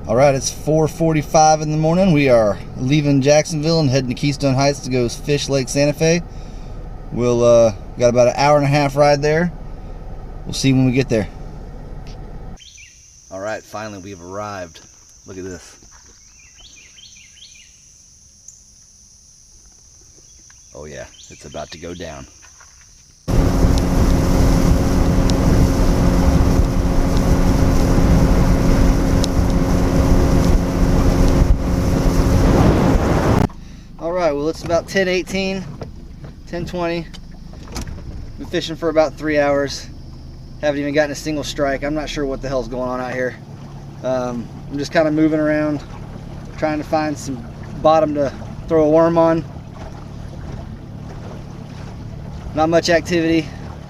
All right, it's 4:45 in the morning. We are leaving Jacksonville and heading to Keystone Heights to go fish Lake Santa Fe. We'll got about an hour and a half ride there. We'll see when we get there. All right, finally we've arrived. Look at this. Oh yeah, it's about to go down. Alright, well it's about 10:18, 10:20. Been fishing for about 3 hours. Haven't even gotten a single strike. I'm not sure what the hell's going on out here. I'm just kind of moving around, trying to find some bottom to throw a worm on. Not much activity.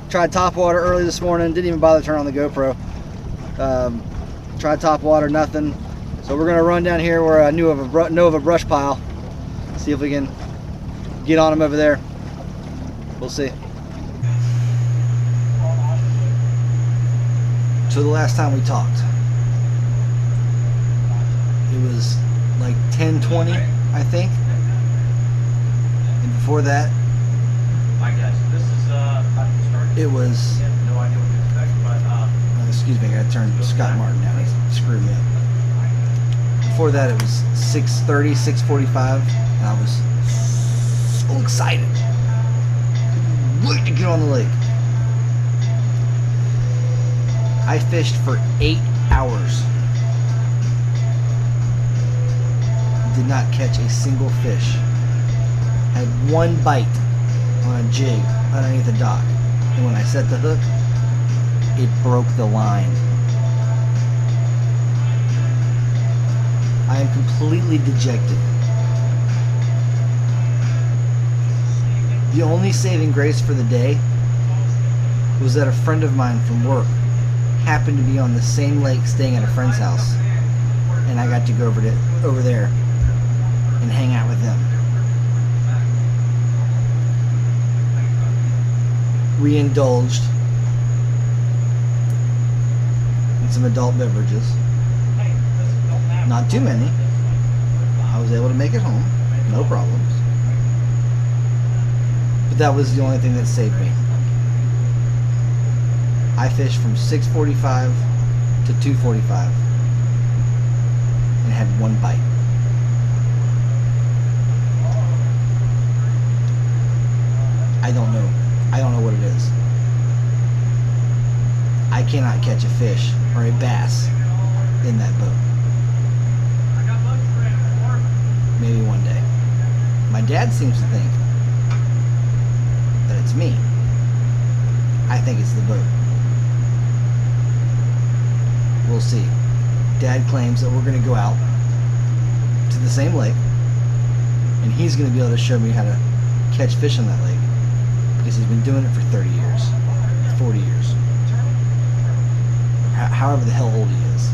Tried top water early this morning, didn't even bother to turn on the GoPro. Tried top water, nothing. So we're gonna run down here where I know of a brush pile. See if we can get on them over there. We'll see. So the last time we talked, it was like 10:20, I think. And before that, it was, excuse me, I gotta turn Scott Martin down, he's screwing me up. Before that it was 6:30, 6:45, and I was so excited. Wait to get on the lake. I fished for 8 hours. Did not catch a single fish. Had one bite on a jig underneath the dock. And when I set the hook, it broke the line. I am completely dejected. The only saving grace for the day was that a friend of mine from work happened to be on the same lake staying at a friend's house, and I got to go over there and hang out with them. We indulged in some adult beverages. Not too many. I was able to make it home, no problems. But that was the only thing that saved me. I fished from 6:45 to 2:45 and had one bite. I don't know what it is. I cannot catch a fish or a bass in that boat. Maybe one day. My dad seems to think that it's me. I think it's the boat. We'll see. Dad claims that we're going to go out to the same lake, and he's going to be able to show me how to catch fish on that lake, because he's been doing it for 30 years, 40 years, however the hell old he is.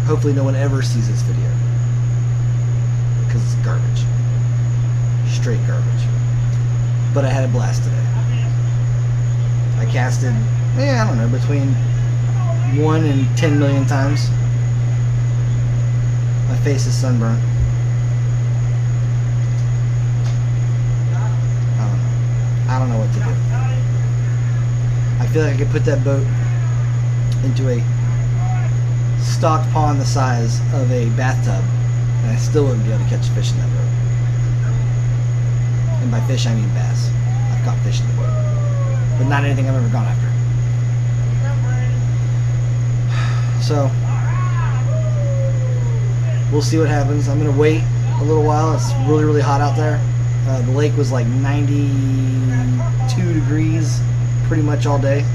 Hopefully no one ever sees this video, because it's garbage. Straight garbage. But I had a blast today. I casted, I don't know, between 1 and 10 million times. My face is sunburnt. I don't know what to do. I feel like I could put that boat into a stocked pond the size of a bathtub, and I still wouldn't be able to catch a fish in that boat. And by fish I mean bass. I've caught fish in the boat, but not anything I've ever gone after. So we'll see what happens. I'm gonna wait a little while. It's really, really hot out there. The lake was like 92 degrees pretty much all day.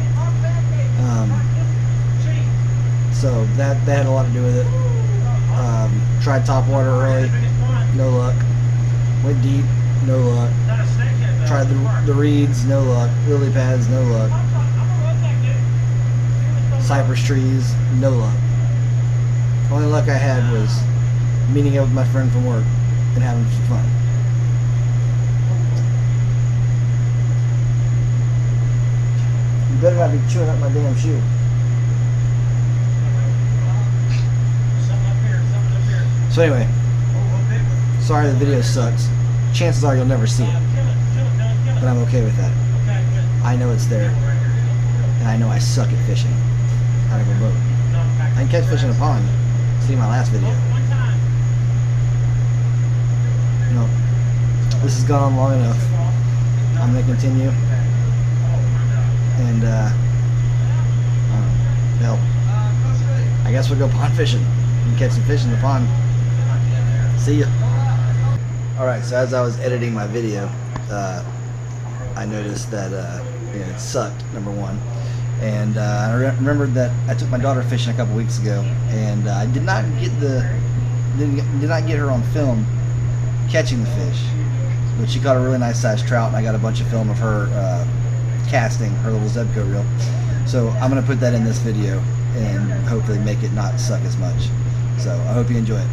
So that had a lot to do with it. Tried top water early, no luck. Went deep, no luck. Tried the reeds, no luck. Lily pads, no luck. Cypress trees, no luck. Only luck I had was meeting up with my friend from work and having some fun. better not be chewing up my damn shoe. So anyway, sorry the video sucks. Chances are you'll never see it, but I'm okay with that. I know it's there, and I know I suck at fishing out of a boat. I can catch fish in a pond. See my last video. You know, this has gone on long enough. I'm gonna continue, and hell, I guess we'll go pond fishing and catch some fish in the pond. See ya. Alright, so as I was editing my video, I noticed that it sucked, number one. And I remembered that I took my daughter fishing a couple weeks ago, and I did not get her on film catching the fish. But she caught a really nice sized trout, and I got a bunch of film of her casting her little Zebco reel. So I'm going to put that in this video and hopefully make it not suck as much. So I hope you enjoy it.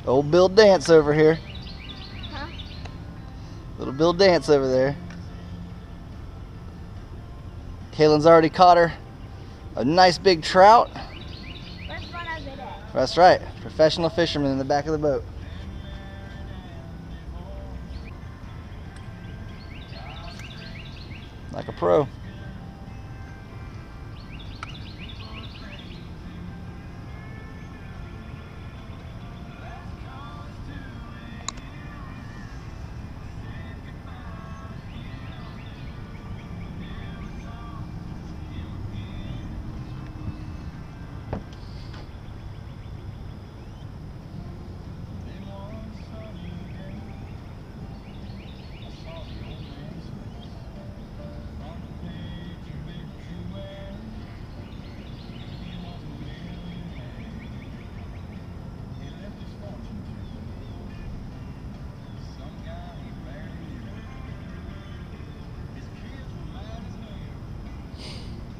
Old Bill Dance over here. Huh? Little Bill Dance over there. Kaylin's already caught her a nice big trout. First one of the day. That's right. Professional fisherman in the back of the boat. Like a pro.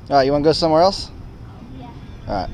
All right, you want to go somewhere else? Yeah. All right.